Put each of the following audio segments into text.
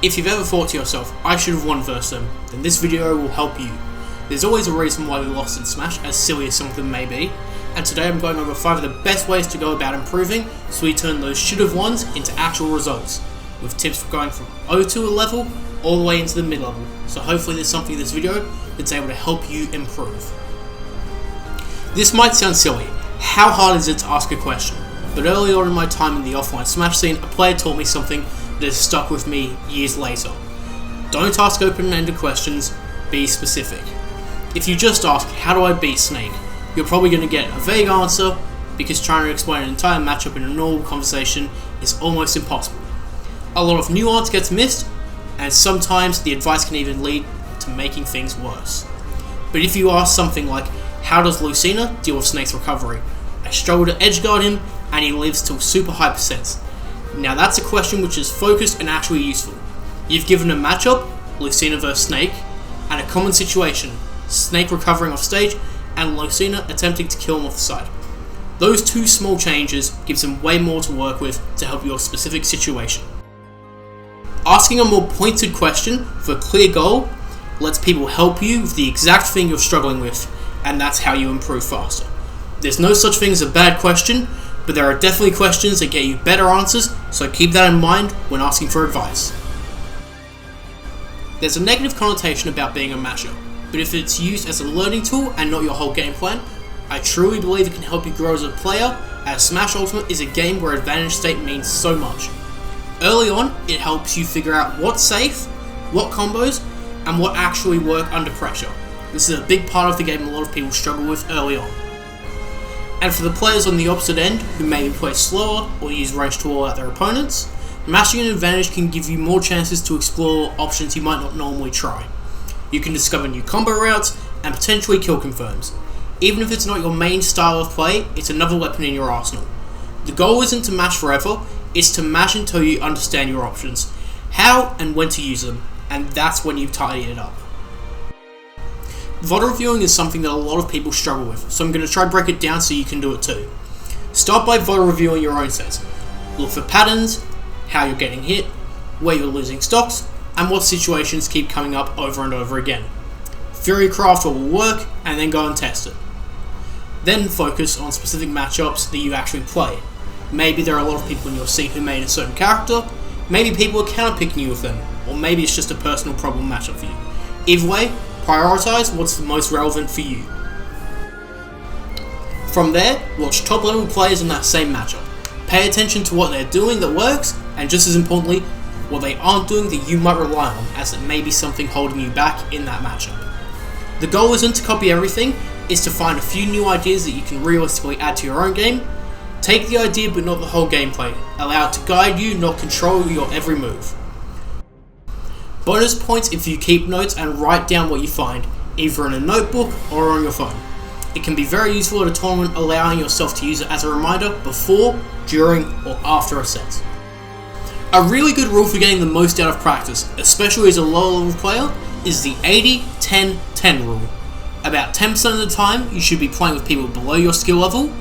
If you've ever thought to yourself, I should have won versus them, then this video will help you. There's always a reason why we lost in Smash, as silly as some of them may be, and today I'm going over 5 of the best ways to go about improving so we turn those should have wons into actual results, with tips for going from 0 to a level all the way into the mid-level. So hopefully there's something in this video that's able to help you improve. This might sound silly. How hard is it to ask a question? But early on in my time in the offline Smash scene, a player taught me something that has stuck with me years later. Don't ask open-ended questions, be specific. If you just ask, how do I beat Snake? You're probably going to get a vague answer, because trying to explain an entire matchup in a normal conversation is almost impossible. A lot of nuance gets missed, and sometimes the advice can even lead to making things worse. But if you ask something like, how does Lucina deal with Snake's recovery? I struggle to edgeguard him, and he lives till super high percents. Now that's a question which is focused and actually useful. You've given a matchup, Lucina vs Snake, and a common situation, Snake recovering off stage and Lucina attempting to kill him off the side. Those two small changes gives him way more to work with to help your specific situation. Asking a more pointed question for a clear goal lets people help you with the exact thing you're struggling with, and that's how you improve faster. There's no such thing as a bad question, but there are definitely questions that get you better answers, so keep that in mind when asking for advice. There's a negative connotation about being a masher, but if it's used as a learning tool and not your whole game plan, I truly believe it can help you grow as a player, as Smash Ultimate is a game where advantage state means so much. Early on, it helps you figure out what's safe, what combos, and what actually work under pressure. This is a big part of the game a lot of people struggle with early on. And for the players on the opposite end, who maybe play slower or use range to wall out their opponents, mashing an advantage can give you more chances to explore options you might not normally try. You can discover new combo routes and potentially kill confirms. Even if it's not your main style of play, it's another weapon in your arsenal. The goal isn't to mash forever, it's to mash until you understand your options, how and when to use them, and that's when you tidy it up. VOD reviewing is something that a lot of people struggle with, so I'm going to try to break it down so you can do it too. Start by VOD reviewing your own sets. Look for patterns, how you're getting hit, where you're losing stocks, and what situations keep coming up over and over again. Theory craft what will work, and then go and test it. Then focus on specific matchups that you actually play. Maybe there are a lot of people in your scene who main a certain character, maybe people are counterpicking you with them, or maybe it's just a personal problem matchup for you. Either way, prioritize what's the most relevant for you. From there, watch top level players in that same matchup. Pay attention to what they're doing that works, and just as importantly, what they aren't doing that you might rely on, as it may be something holding you back in that matchup. The goal isn't to copy everything, it's to find a few new ideas that you can realistically add to your own game. Take the idea but not the whole gameplay. Allow it to guide you, not control your every move. Bonus points if you keep notes and write down what you find, either in a notebook or on your phone. It can be very useful at a tournament, allowing yourself to use it as a reminder before, during, or after a set. A really good rule for getting the most out of practice, especially as a lower level player, is the 80-10-10 rule. About 10% of the time, you should be playing with people below your skill level.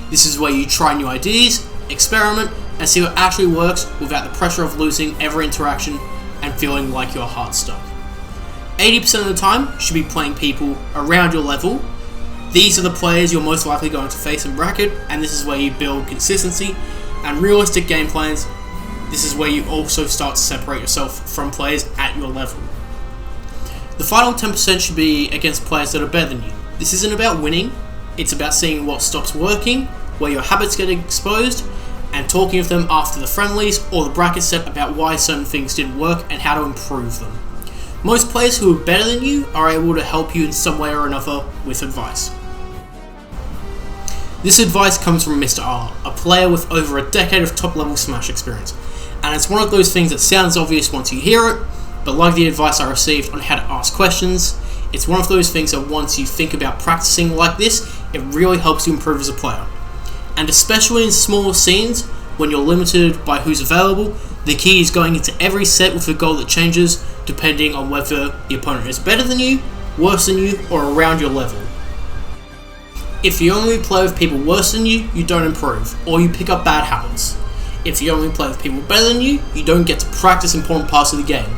This is where you try new ideas, experiment, and see what actually works without the pressure of losing every interaction and feeling like your heart's stuck. 80% of the time, you should be playing people around your level. These are the players you're most likely going to face in bracket, and this is where you build consistency and realistic game plans. This is where you also start to separate yourself from players at your level. The final 10% should be against players that are better than you. This isn't about winning, it's about seeing what stops working, where your habits get exposed, and talking with them after the friendlies or the bracket set about why certain things didn't work and how to improve them. Most players who are better than you are able to help you in some way or another with advice. This advice comes from Mr. R, a player with over a decade of top level Smash experience, and it's one of those things that sounds obvious once you hear it, but like the advice I received on how to ask questions, it's one of those things that once you think about practicing like this, it really helps you improve as a player. And especially in smaller scenes, when you're limited by who's available, the key is going into every set with a goal that changes depending on whether the opponent is better than you, worse than you, or around your level. If you only play with people worse than you, you don't improve, or you pick up bad habits. If you only play with people better than you, you don't get to practice important parts of the game.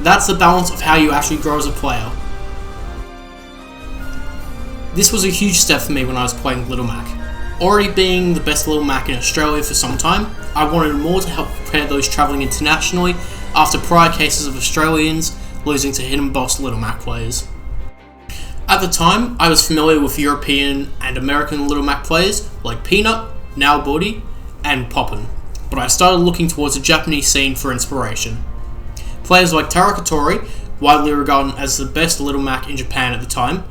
That's the balance of how you actually grow as a player. This was a huge step for me when I was playing Little Mac. Already being the best Little Mac in Australia for some time, I wanted more to help prepare those travelling internationally after prior cases of Australians losing to Hidden Boss Little Mac players. At the time, I was familiar with European and American Little Mac players like Peanut, Now Body, and Poppin', but I started looking towards the Japanese scene for inspiration. Players like Tarakatori, widely regarded as the best Little Mac in Japan at the time,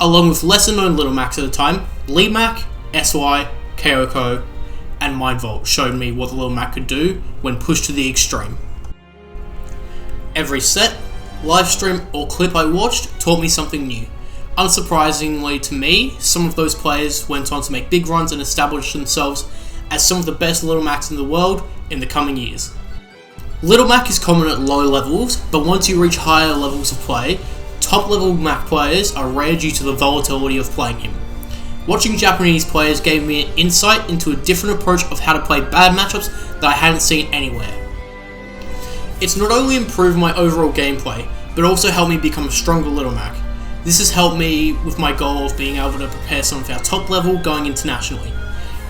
along with lesser known Little Macs at the time, Lee Mac, SY, Kyoko, and Mindvolt showed me what the Little Mac could do when pushed to the extreme. Every set, livestream, or clip I watched taught me something new. Unsurprisingly to me, some of those players went on to make big runs and establish themselves as some of the best Little Macs in the world in the coming years. Little Mac is common at low levels, but once you reach higher levels of play, top level Mac players are rare due to the volatility of playing him. Watching Japanese players gave me an insight into a different approach of how to play bad matchups that I hadn't seen anywhere. It's not only improved my overall gameplay, but also helped me become a stronger Little Mac. This has helped me with my goal of being able to prepare some of our top level going internationally.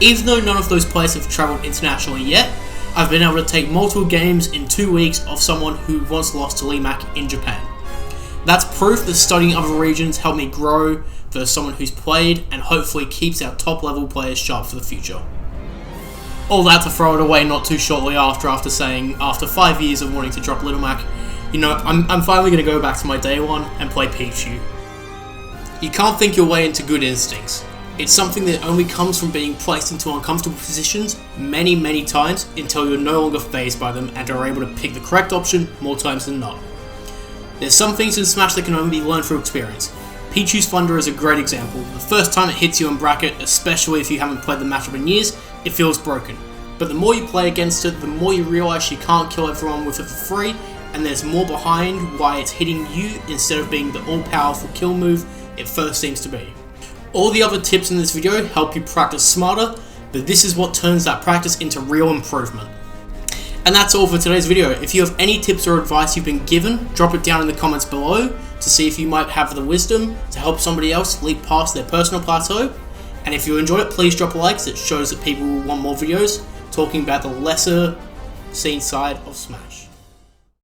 Even though none of those players have travelled internationally yet, I've been able to take multiple games in 2 weeks of someone who once lost to Lee Mac in Japan. That's proof that studying other regions helped me grow versus someone who's played and hopefully keeps our top level players sharp for the future. All that to throw it away not too shortly after saying, after 5 years of wanting to drop Little Mac, I'm finally going to go back to my day one and play Pichu. You can't think your way into good instincts. It's something that only comes from being placed into uncomfortable positions many times until you're no longer fazed by them and are able to pick the correct option more times than not. There's some things in Smash that can only be learned through experience. Pichu's Thunder is a great example. The first time it hits you in bracket, especially if you haven't played the matchup in years, it feels broken. But the more you play against it, the more you realise you can't kill everyone with it for free, and there's more behind why it's hitting you instead of being the all-powerful kill move it first seems to be. All the other tips in this video help you practice smarter, but this is what turns that practice into real improvement. And that's all for today's video. If you have any tips or advice you've been given, drop it down in the comments below to see if you might have the wisdom to help somebody else leap past their personal plateau. And if you enjoyed it, please drop a like, as it shows that people want more videos talking about the lesser seen side of Smash.